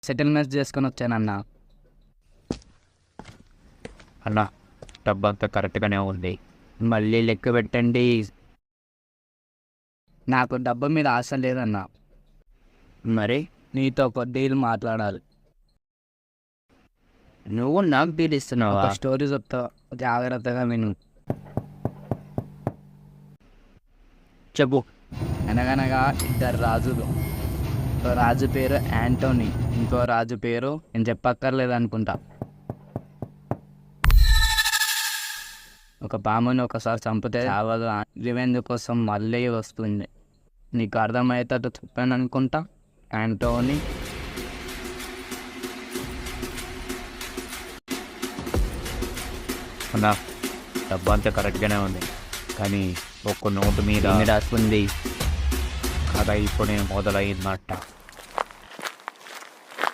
Settlement చేసుకొని వచ్చానన్నా. అన్న డబ్బు అంతా కరెక్ట్గానే ఉంది. మళ్ళీ లెక్క పెట్టండి. నాకు డబ్బు మీద ఆశ లేదన్నా. మరి నీతో ఒక డీల్ మాట్లాడాలి. నువ్వు నాకు డీల్ ఇస్తున్నావా? ఒక స్టోరీ చెప్తా, జాగ్రత్తగా విను. చెప్పు. అనగనగా ఇద్దరు రాజులు. ఒక రాజు పేరు యాంటోనీ, ఇంకో రాజు పేరు నేను చెప్పక్కర్లేదు అనుకుంటా. ఒక పాముని ఒకసారి చంపితే చావదు, రివెంజ్ కోసం మళ్ళీ వస్తుంది. నీకు అర్థమయ్యేటట్టు చెప్పాను అనుకుంటా. యాంటోనీ అన్నా డబ్బు అంతా కరెక్ట్గానే ఉంది, కానీ ఒక్క నోటు మీద రాసుకుంది. కథ ఇప్పుడు మొదలైందన్నమాట.